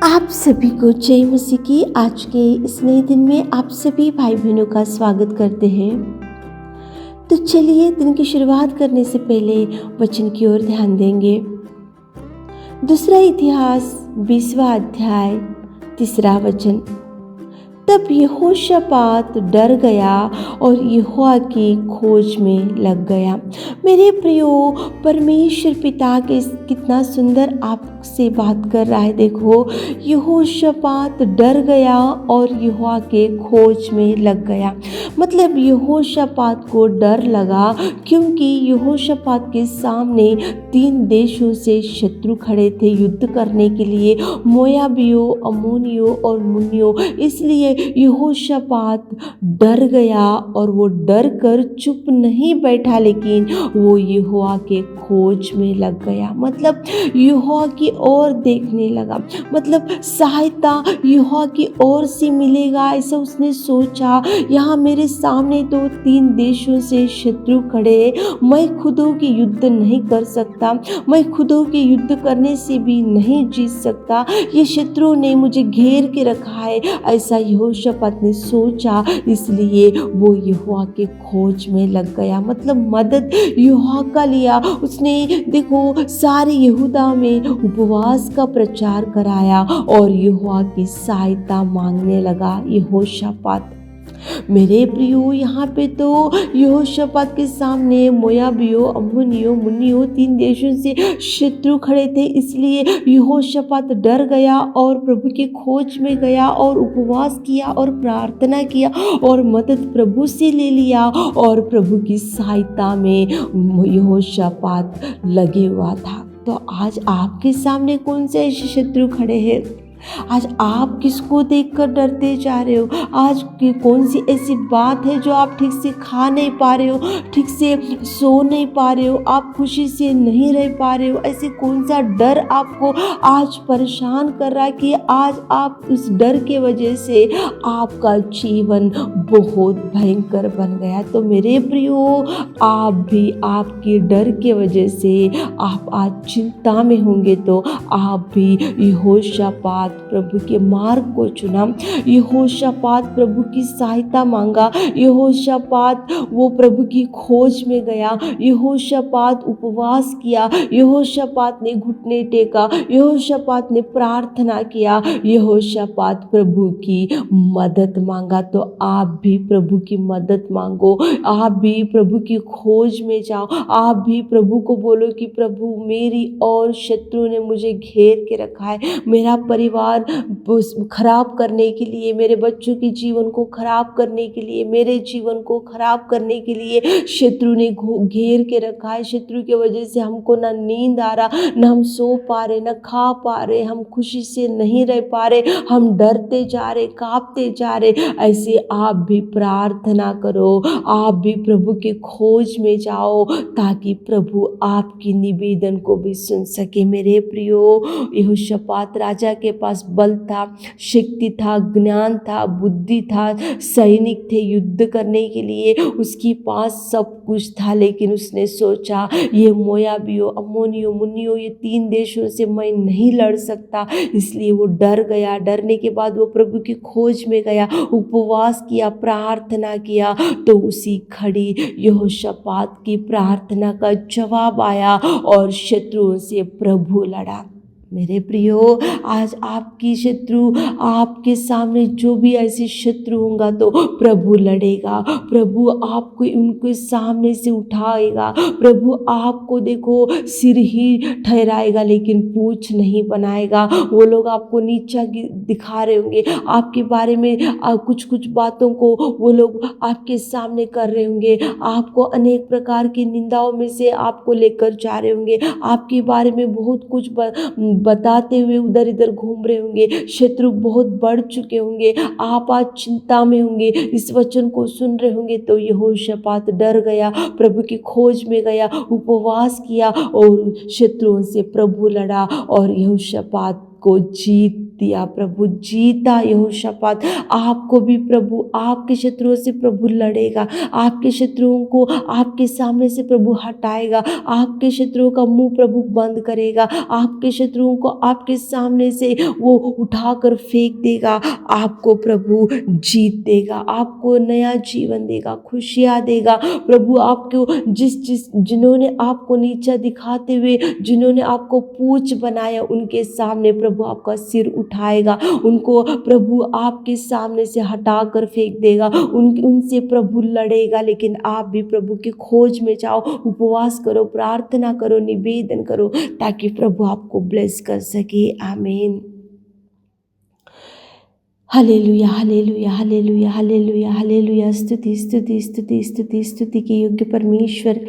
आप सभी को जय मसीह की। आज के इस नए दिन में आप सभी भाई बहनों का स्वागत करते हैं। तो चलिए दिन की शुरुआत करने से पहले वचन की ओर ध्यान देंगे। दूसरा इतिहास 20वां अध्याय 3 वचन। तब यहोशापात डर गया और यहोवा की खोज में लग गया। मेरे प्रियो, परमेश्वर पिता के कितना सुंदर आपसे बात कर रहा है। देखो, यहोशापात डर गया और यहोवा के खोज में लग गया। मतलब यहोशापात को डर लगा क्योंकि यहोशापात के सामने 3 देशों से शत्रु खड़े थे युद्ध करने के लिए, मोयाबियों, अम्मोनियों और मुन्नियों। इसलिए यहोशापात डर गया और वो डर कर चुप नहीं बैठा, लेकिन वो यहोवा के खोज में लग गया। मतलब यहोवा की ओर देखने लगा। मतलब सहायता यहोवा की ओर से मिलेगा ऐसा उसने सोचा। यहाँ मेरे सामने तो 3 देशों से शत्रु खड़े हैं, मैं खुदों की युद्ध नहीं कर सकता, मैं खुदों के युद्ध करने से भी नहीं जीत सकता, ये शत्रु ने मुझे घेर के रखा है, ऐसा यहोशापात ने सोचा। इसलिए वो यहोवा के खोज में लग गया। मतलब मदद यहोवा का लिया उसने। देखो, सारे यहूदा में उपवास का प्रचार कराया और यहोवा की सहायता मांगने लगा यहोशापात। मेरे प्रियो, यहाँ पे तो यहोशापात के सामने मोयाबियों, अम्मोनियों, मुन्नियों 3 देशों से शत्रु खड़े थे। इसलिए यहोशापात डर गया और प्रभु के खोज में गया और उपवास किया और प्रार्थना किया और मदद प्रभु से ले लिया और प्रभु की सहायता में यहोशापात लगे हुआ था। तो आज आपके सामने कौन से ऐसे शत्रु खड़े हैं? आज आप किसको देखकर डरते जा रहे हो? आज की कौन सी ऐसी बात है जो आप ठीक से खा नहीं पा रहे हो, ठीक से सो नहीं पा रहे हो, आप खुशी से नहीं रह पा रहे हो? ऐसे कौन सा डर आपको आज परेशान कर रहा है कि आज आप उस डर के वजह से आपका जीवन बहुत भयंकर बन गया? तो मेरे प्रियो, आप भी आपके डर के वजह से आप आज चिंता में होंगे, तो आप भी यहोशापात प्रभु के मार्ग को चुना, यहोशापात प्रभु की सहायता मांगा, यहोशापात वो प्रभु की खोज में गया, यहोशापात उपवास किया, यहोशापात ने घुटने टेका, यहोशापात ने प्रार्थना किया, यहोशापात प्रभु की मदद मांगा। तो आप भी प्रभु की मदद मांगो, आप भी प्रभु की खोज में जाओ, आप भी प्रभु को बोलो कि प्रभु, मेरी और शत्रु ने मुझे घेर के रखा है, मेरा परिवार खराब करने के लिए, मेरे बच्चों के जीवन को खराब करने के लिए, मेरे जीवन को खराब करने के लिए शत्रु ने घेर के रखा है। शत्रु की वजह से हमको ना नींद आ रहा, ना हम सो पा रहे, ना खा पा रहे, हम खुशी से नहीं रह पा रहे, हम डरते जा रहे, कांपते जा रहे। ऐसे आप भी प्रार्थना करो, आप भी प्रभु के खोज में जाओ ताकि प्रभु आपकी निवेदन को भी सुन सके। मेरे प्रियो, यहोशापात राजा के पास बल था, शक्ति था, ज्ञान था, बुद्धि था, सैनिक थे युद्ध करने के लिए, उसके पास सब कुछ था। लेकिन उसने सोचा, ये मोयाबियों, अम्मोनियों, मुन्नियों, ये 3 देशों से मैं नहीं लड़ सकता। इसलिए वो डर गया। डरने के बाद वो प्रभु की खोज में गया, उपवास किया, प्रार्थना किया। तो उसी घड़ी यहोशापात की प्रार्थना का जवाब आया और शत्रुओं से प्रभु लड़ा। मेरे प्रियो, आज आपकी शत्रु, आपके सामने जो भी ऐसे शत्रु होंगे तो प्रभु लड़ेगा, प्रभु आपको उनके सामने से उठाएगा, प्रभु आपको देखो सिर ही ठहराएगा लेकिन पूंछ नहीं बनाएगा। वो लोग आपको नीचा दिखा रहे होंगे, आपके बारे में कुछ कुछ बातों को वो लोग आपके सामने कर रहे होंगे, आपको अनेक प्रकार की निंदाओं में से आपको लेकर जा रहे होंगे, आपके बारे में बहुत कुछ बताते हुए उधर इधर घूम रहे होंगे। शत्रु बहुत बढ़ चुके होंगे, आप आज चिंता में होंगे, इस वचन को सुन रहे होंगे। तो यहोशापात डर गया, प्रभु की खोज में गया, उपवास किया और शत्रुओं से प्रभु लड़ा और यहोशापात को जीत दिया, प्रभु जीता यहोशापात। आपको भी प्रभु आपके शत्रुओं से प्रभु लड़ेगा, आपके शत्रुओं को आपके सामने से प्रभु हटाएगा, आपके शत्रुओं का मुंह प्रभु बंद करेगा, आपके शत्रुओं को आपके सामने से वो उठाकर फेंक देगा। आपको प्रभु जीत देगा, आपको नया जीवन देगा, खुशियाँ देगा। प्रभु आपको जिन्होंने आपको नीचा दिखाते हुए, जिन्होंने आपको पूछ बनाया, उनके सामने प्रभु आपका सिर उठाएगा, उनको प्रभु आपके सामने से हटा कर फेंक देगा, उनसे प्रभु लड़ेगा। लेकिन आप भी प्रभु की खोज में जाओ, उपवास करो, प्रार्थना करो, निवेदन करो, ताकि प्रभु आपको ब्लेस कर सके। आमीन। Hallelujah, hallelujah, hallelujah, hallelujah, hallelujah. स्तुति स्तुति स्तुति स्तुति स्तुति के योग्य परमेश्वर,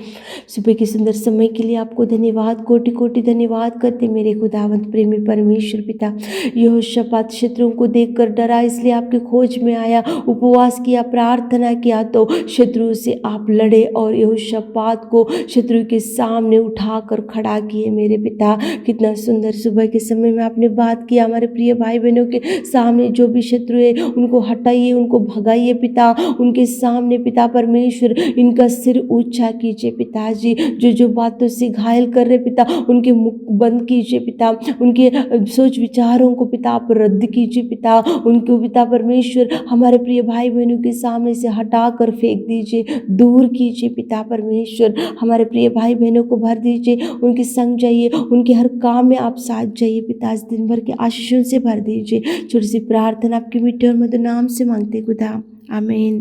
सुबह के सुंदर समय के लिए आपको धन्यवाद, कोटि कोटि धन्यवाद करते मेरे खुदावंत प्रेमी परमेश्वर पिता। यहोशापात शत्रुओं को देखकर डरा, इसलिए आपके खोज में आया, उपवास किया, प्रार्थना किया, तो शत्रु से आप लड़े और यहोशापात को शत्रु के सामने उठाकर खड़ा किए मेरे पिता। कितना सुंदर सुबह के समय में आपने बात किया। हमारे प्रिय भाई बहनों के सामने जो भी शत्रु है उनको हटाइए, उनको भगाइए पिता, उनके सामने पिता परमेश्वर इनका सिर ऊंचा कीजिए पिताजी। जो बातों से घायल कर रहे पिता, उनके मुख बंद कीजिए पिता, उनके सोच विचारों को पिता आप रद्द कीजिए पिता, उनको पिता परमेश्वर हमारे प्रिय भाई बहनों के सामने से हटा कर फेंक दीजिए, दूर कीजिए पिता परमेश्वर। हमारे प्रिय भाई बहनों को भर दीजिए, उनके संग जाइए, उनके हर काम में आप साथ जाइए पिता। इस दिन भर के आशीषों से भर दीजिए। छोटी सी प्रार्थना आपके मीठे और मधुर नाम से मांगते खुदा, आमीन।